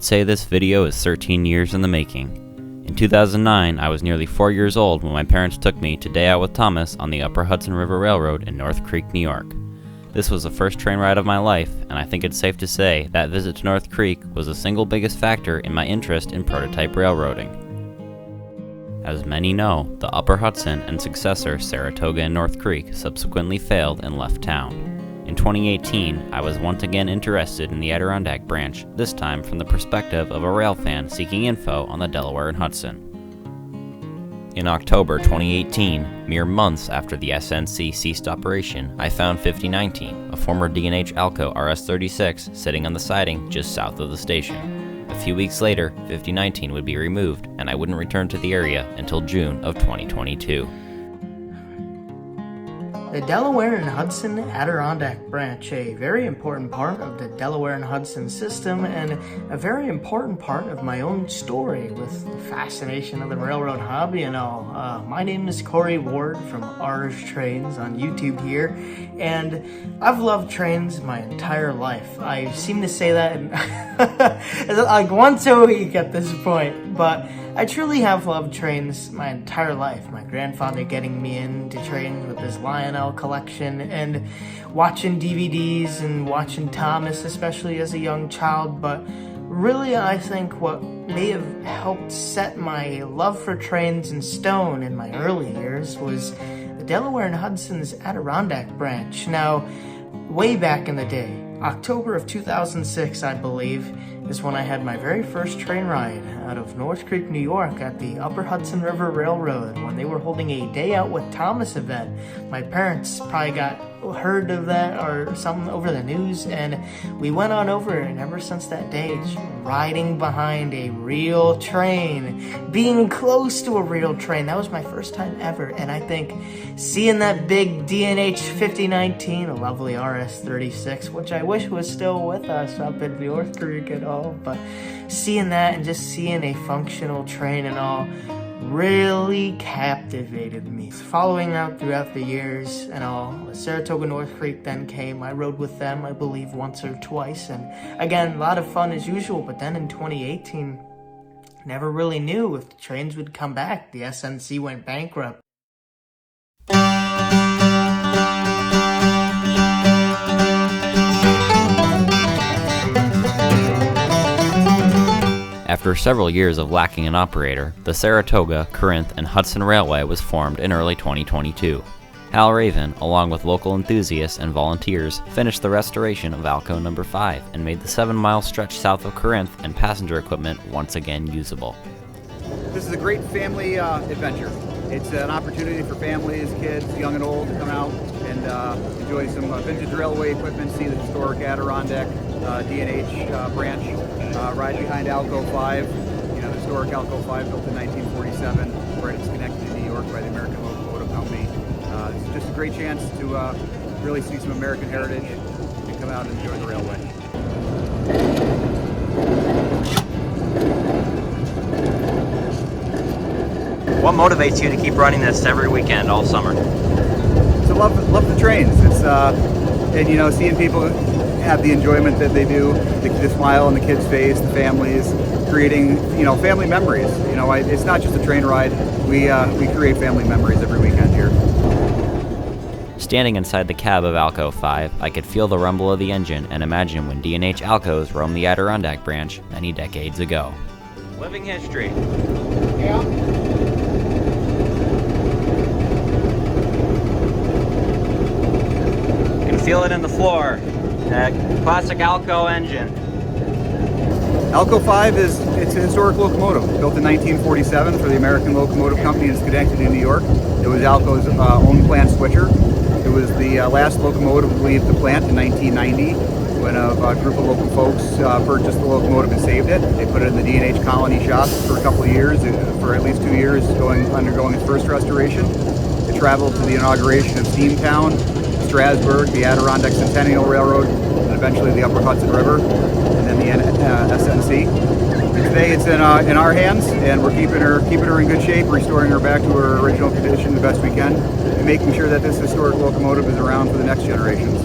could say this video is 13 years in the making. In 2009, I was nearly 4 years old when my parents took me to Day Out with Thomas on the Upper Hudson River Railroad in North Creek, New York. This was the first train ride of my life, and I think it's safe to say that visit to North Creek was the single biggest factor in my interest in prototype railroading. As many know, the Upper Hudson and successor Saratoga and North Creek subsequently failed and left town. In 2018, I was once again interested in the Adirondack Branch, this time from the perspective of a rail fan seeking info on the Delaware and Hudson. In October 2018, mere months after the SNC ceased operation, I found 5019, a former D&H Alco RS-36, sitting on the siding just south of the station. A few weeks later, 5019 would be removed, and I wouldn't return to the area until June of 2022. The Delaware and Hudson Adirondack Branch, a very important part of the Delaware and Hudson system and a very important part of my own story with the fascination of the railroad hobby and all. My name is Corey Ward from R's Trains on YouTube here, and I've loved trains my entire life. I seem to say that like once a week at this point, but I truly have loved trains my entire life. My grandfather getting me into trains with his Lionel collection and watching DVDs and watching Thomas, especially as a young child. But really, I think what may have helped set my love for trains in stone in my early years was the Delaware and Hudson's Adirondack Branch. Now, way back in the day, October of 2006, I believe, is when I had my very first train ride out of North Creek, New York at the Upper Hudson River Railroad when they were holding a Day Out with Thomas event. My parents probably heard of that or something over the news, and we went on over, and ever since that day, just riding behind a real train, being close to a real train. That was my first time ever, and I think seeing that big D&H 5019, a lovely RS-36, which I wish was still with us up in North Creek and all, but seeing that and just seeing a functional train and all really captivated me. Following out throughout the years and all, Saratoga North Creek then came. I rode with them, I believe, once or twice, and again, a lot of fun as usual. But then in 2018, never really knew if the trains would come back. The SNC went bankrupt. After several years of lacking an operator, the Saratoga, Corinth, and Hudson Railway was formed in early 2022. Hal Raven, along with local enthusiasts and volunteers, finished the restoration of Alco No. 5 and made the 7-mile stretch south of Corinth and passenger equipment once again usable. This is a great family adventure. It's an opportunity for families, kids, young and old, to come out and enjoy some vintage railway equipment, see the historic Adirondack D&H branch, ride behind Alco 5, the historic Alco 5 built in 1947, where it's connected to New York by the American Locomotive Company. It's just a great chance to really see some American heritage and come out and enjoy the railway. What motivates you to keep running this every weekend all summer? So love the trains. It's and seeing people have the enjoyment that they do, the smile on the kids' face, the families, creating family memories. It's not just a train ride. We create family memories every weekend here. Standing inside the cab of Alco 5, I could feel the rumble of the engine and imagine when D&H Alcos roamed the Adirondack Branch many decades ago. Living history. Yeah. Feel it in the floor. That classic Alco engine. Alco 5 it's a historic locomotive built in 1947 for the American Locomotive Company in Schenectady, New York. It was Alco's own plant switcher. It was the last locomotive to leave the plant in 1990 when a group of local folks purchased the locomotive and saved it. They put it in the D&H Colony shop for a couple of years, for at least 2 years, undergoing its first restoration. It traveled to the inauguration of Steamtown, Strasburg, the Adirondack Centennial Railroad, and eventually the Upper Hudson River, and then the SNC. And today it's in our hands, and we're keeping her in good shape, restoring her back to her original condition the best we can, and making sure that this historic locomotive is around for the next generations.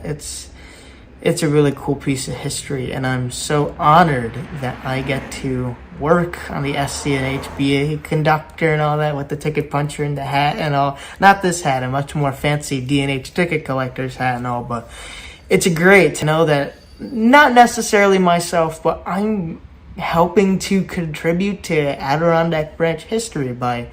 it's a really cool piece of history, and I'm so honored that I get to work on the SCNH, be a conductor and all that with the ticket puncher and the hat and all. Not this hat, a much more fancy D&H ticket collector's hat and all, but it's great to know that not necessarily myself, but I'm helping to contribute to Adirondack Branch history by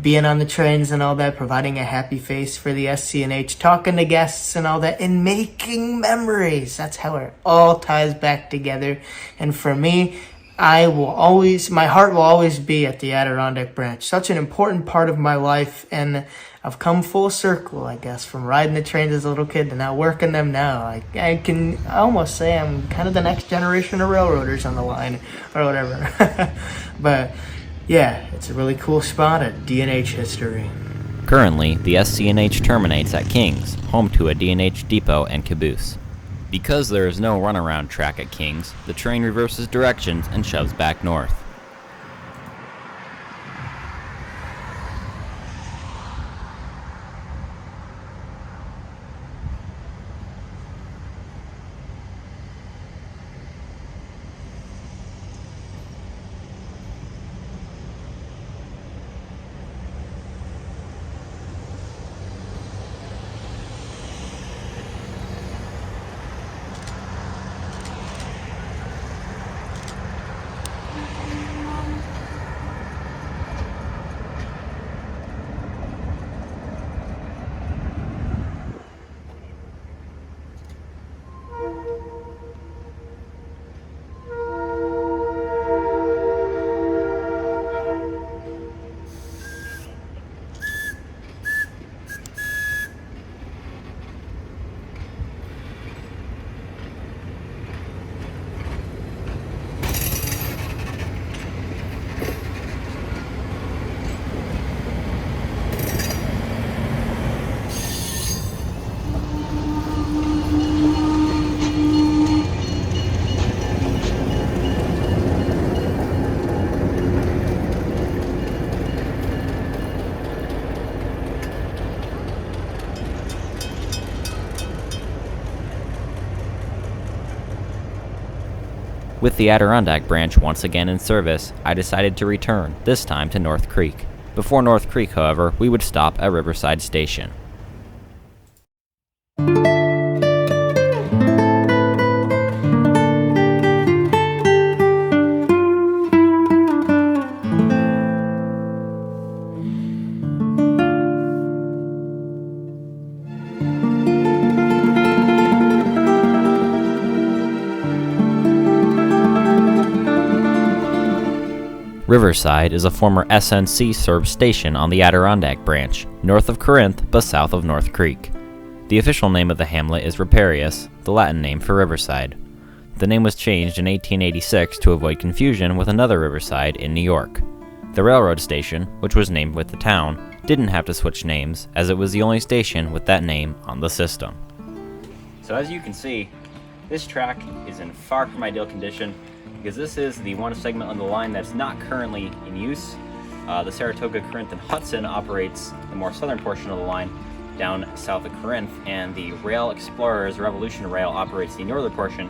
being on the trains and all that, providing a happy face for the SCNH, talking to guests and all that, and making memories. That's how it all ties back together. And for me, my heart will always be at the Adirondack Branch. Such an important part of my life, and I've come full circle, I guess, from riding the trains as a little kid to now working them now. I can almost say I'm kind of the next generation of railroaders on the line, or whatever. But yeah, it's a really cool spot at D&H history. Currently, the SCNH terminates at Kings, home to a D&H depot and caboose. Because there is no runaround track at Kings, the train reverses directions and shoves back north. With the Adirondack Branch once again in service, I decided to return, this time to North Creek. Before North Creek, however, we would stop at Riverside Station. Riverside is a former SNC-served station on the Adirondack Branch, north of Corinth but south of North Creek. The official name of the hamlet is Riparius, the Latin name for Riverside. The name was changed in 1886 to avoid confusion with another Riverside in New York. The railroad station, which was named with the town, didn't have to switch names as it was the only station with that name on the system. So as you can see, this track is in far from ideal condition, because this is the one segment on the line that's not currently in use. The Saratoga, Corinth, and Hudson operates the more southern portion of the line down south of Corinth, and the Rail Explorers Revolution Rail operates the northern portion,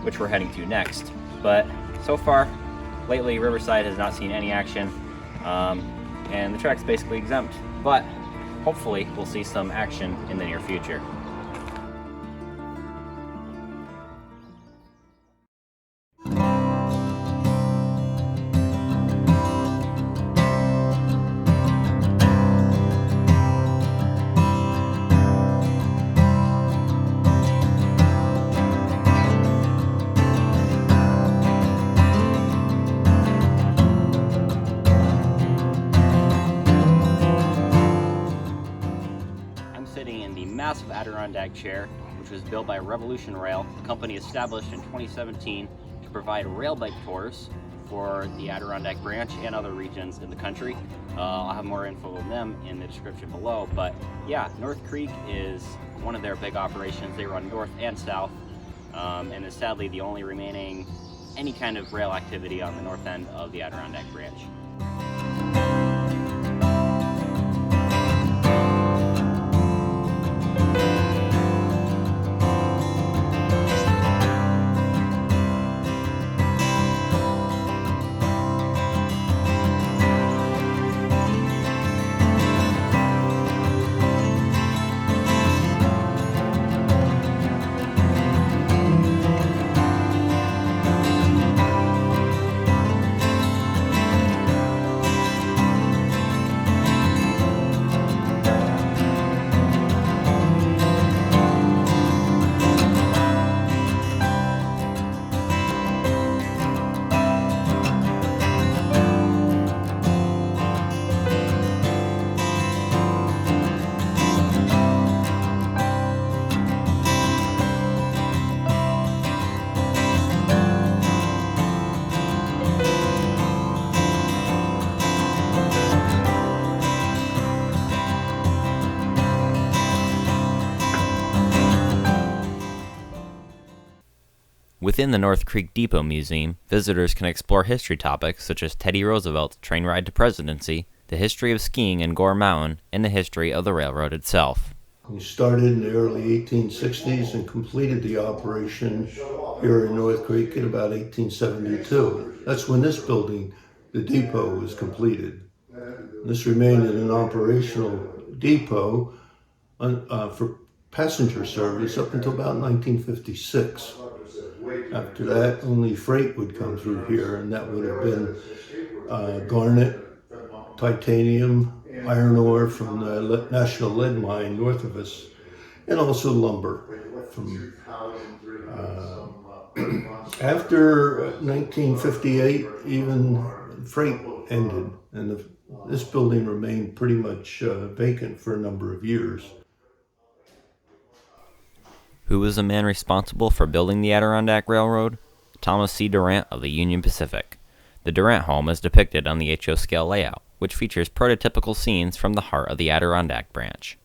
which we're heading to next. But so far, lately, Riverside has not seen any action, and the track's basically exempt. But hopefully, we'll see some action in the near future. Massive Adirondack chair, which was built by Revolution Rail, a company established in 2017 to provide rail bike tours for the Adirondack Branch and other regions in the country. I'll have more info on them in the description below, but yeah, North Creek is one of their big operations. They run north and south, and is sadly the only remaining any kind of rail activity on the north end of the Adirondack Branch. Within the North Creek Depot Museum, visitors can explore history topics such as Teddy Roosevelt's train ride to presidency, the history of skiing in Gore Mountain, and the history of the railroad itself. We started in the early 1860s and completed the operation here in North Creek in about 1872. That's when this building, the depot, was completed. This remained an operational depot for passenger service up until about 1956. After that, only freight would come through here, and that would have been garnet, titanium, iron ore from the National Lead Mine north of us, and also lumber. After 1958, even freight ended, and this building remained pretty much vacant for a number of years. Who was the man responsible for building the Adirondack Railroad? Thomas C. Durant of the Union Pacific. The Durant home is depicted on the HO scale layout, which features prototypical scenes from the heart of the Adirondack Branch.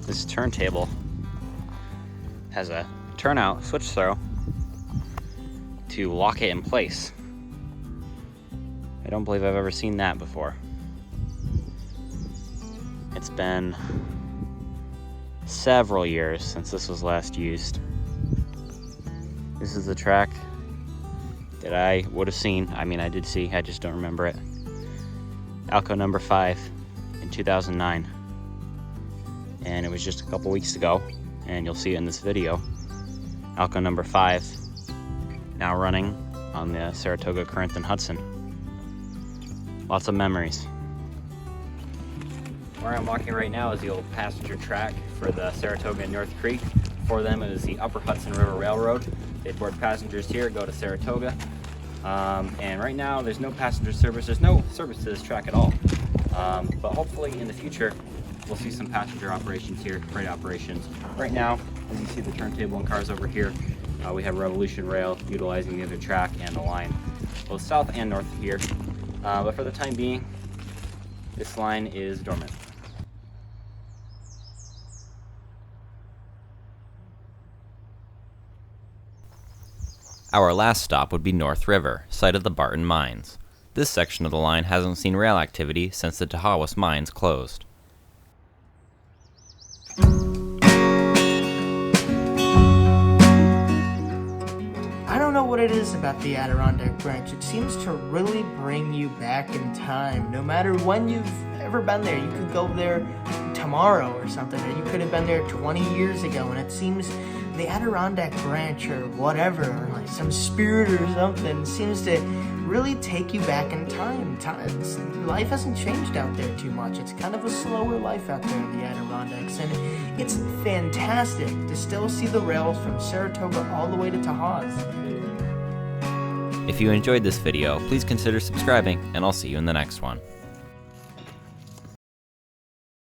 This turntable has a turnout switch throw to lock it in place. I don't believe I've ever seen that before. It's been several years since this was last used. This is the track that I would have seen. I mean, I did see, I just don't remember it. Alco number 5 in 2009. And it was just a couple weeks ago, and you'll see it in this video. Alco number 5, now running on the Saratoga, Corinth, and Hudson. Lots of memories. Where I'm walking right now is the old passenger track for the Saratoga and North Creek. Before them, it was the Upper Hudson River Railroad. They board passengers here, go to Saratoga. And right now, there's no passenger service. There's no service to this track at all. But hopefully in the future, we'll see some passenger operations here, freight operations. Right now, as you see the turntable and cars over here, we have Revolution Rail utilizing the other track and the line, both south and north of here. But for the time being, this line is dormant. Our last stop would be North River, site of the Barton Mines. This section of the line hasn't seen rail activity since the Tahawus Mines closed. I don't know what it is about the Adirondack Branch. It seems to really bring you back in time. No matter when you've ever been there, you could go there tomorrow or something, or you could have been there 20 years ago, and it seems the Adirondack Branch or whatever, or like some spirit or something, seems to really take you back in time. Life hasn't changed out there too much. It's kind of a slower life out there in the Adirondacks, and it's fantastic to still see the rails from Saratoga all the way to Tahawus. If you enjoyed this video, please consider subscribing, and I'll see you in the next one.